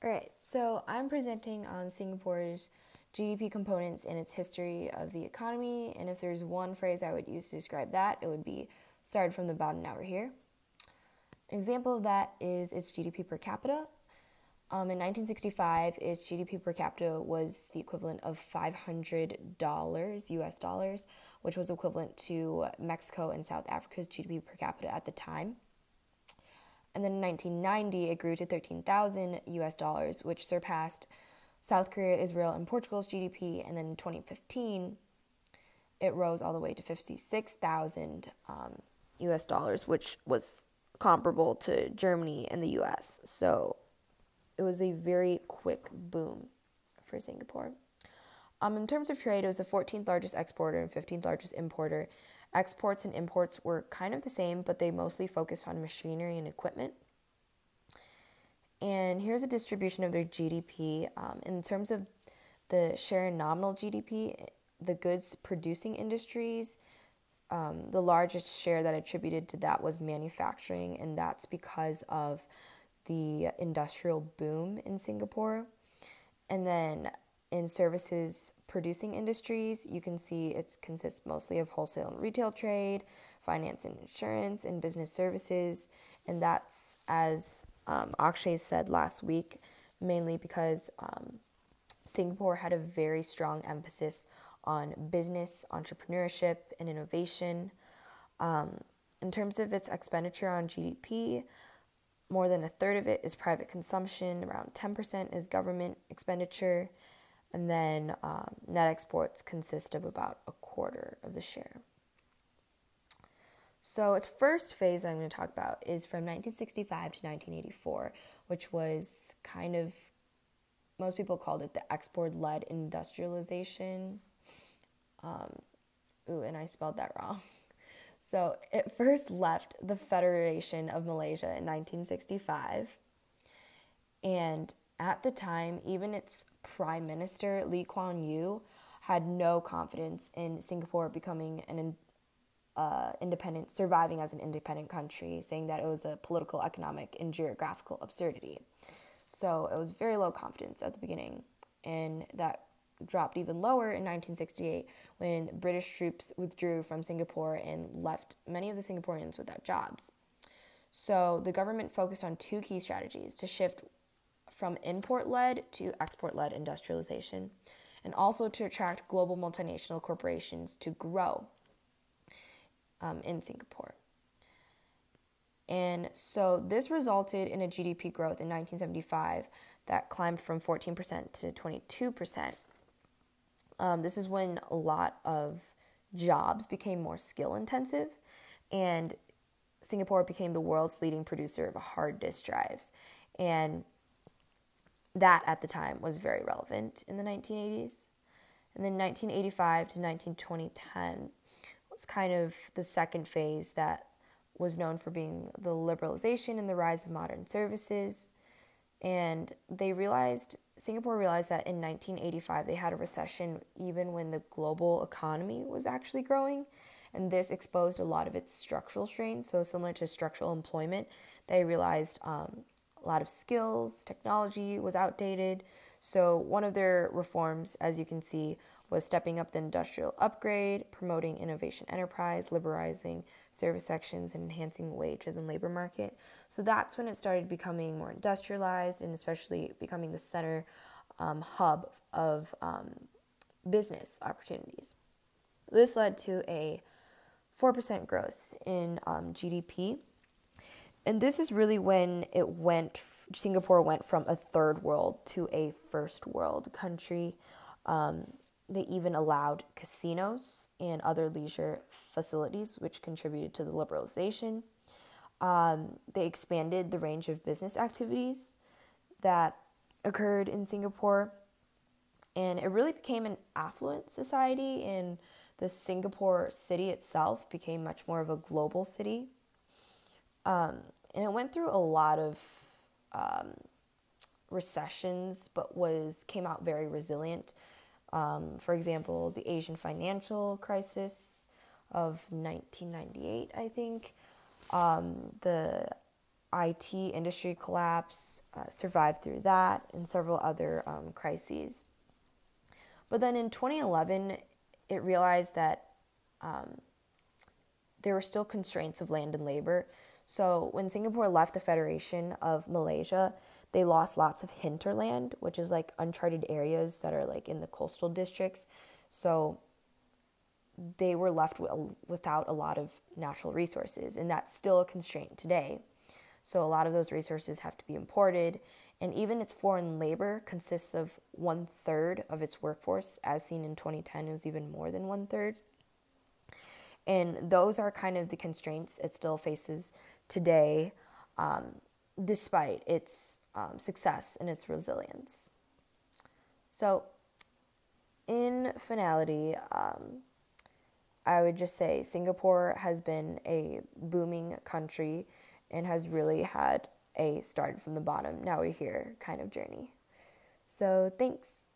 Alright, so I'm presenting on Singapore's GDP components and its history of the economy, and if there's one phrase I would use to describe that, it would be started from the bottom, now we're here. An example of that is its GDP per capita. In 1965, its GDP per capita was the equivalent of $500 US dollars, which was equivalent to Mexico and South Africa's GDP per capita at the time. And then in 1990, it grew to 13,000 US dollars, which surpassed South Korea, Israel, and Portugal's GDP. And then in 2015, it rose all the way to 56,000 US dollars, which was comparable to Germany and the US. So it was a very quick boom for Singapore. In terms of trade, it was the 14th largest exporter and 15th largest importer. Exports and imports were kind of the same, but they mostly focused on machinery and equipment. And here's a distribution of their GDP. In terms of the share in nominal GDP, the goods producing industries, the largest share that attributed to that was manufacturing, and that's because of the industrial boom in Singapore. And then in services producing industries, you can see it consists mostly of wholesale and retail trade, finance and insurance, and business services. And that's, as Akshay said last week, mainly because Singapore had a very strong emphasis on business, entrepreneurship, and innovation. In terms of its expenditure on GDP, more than a third of it is private consumption, around 10% is government expenditure, and then net exports consist of about a quarter of the share. So its first phase I'm going to talk about is from 1965 to 1984, which was kind of, most people called it the export-led industrialization. And I spelled that wrong. So it first left the Federation of Malaysia in 1965, and at the time, even its Prime Minister, Lee Kuan Yew, had no confidence in Singapore becoming an independent, surviving as an independent country, saying that it was a political, economic, and geographical absurdity. So it was very low confidence at the beginning, and that dropped even lower in 1968 when British troops withdrew from Singapore and left many of the Singaporeans without jobs. So the government focused on two key strategies: to shift from import-led to export-led industrialization, and also to attract global multinational corporations to grow in Singapore. And so this resulted in a GDP growth in 1975 that climbed from 14% to 22%. This is when a lot of jobs became more skill-intensive, and Singapore became the world's leading producer of hard disk drives. And that, at the time, was very relevant in the 1980s. And then 1985 to 2010 was kind of the second phase that was known for being the liberalization and the rise of modern services. And Singapore realized that in 1985 they had a recession even when the global economy was actually growing. And this exposed a lot of its structural strains. So similar to structural employment, they realized a lot of skills, technology was outdated. So one of their reforms, as you can see, was stepping up the industrial upgrade, promoting innovation enterprise, liberalizing service sections, and enhancing wage and labor market. So that's when it started becoming more industrialized and especially becoming the center hub of business opportunities. This led to a 4% growth in GDP. And this is really when Singapore went from a third world to a first world country. They even allowed casinos and other leisure facilities, which contributed to the liberalization. They expanded the range of business activities that occurred in Singapore. And it really became an affluent society, and the Singapore city itself became much more of a global city. And it went through a lot of recessions, but came out very resilient. For example, the Asian financial crisis of 1998, I think, the IT industry collapse, survived through that, and several other crises. But then in 2011, it realized that there were still constraints of land and labor. So when Singapore left the Federation of Malaysia, they lost lots of hinterland, which is like uncharted areas that are like in the coastal districts. So they were left without a lot of natural resources, and that's still a constraint today. So a lot of those resources have to be imported, and even its foreign labor consists of 1/3 of its workforce. As seen in 2010, it was even more than 1/3. And those are kind of the constraints it still faces today, despite its success and its resilience. So, in finality, I would just say Singapore has been a booming country and has really had a start from the bottom, now we're here kind of journey. So, thanks.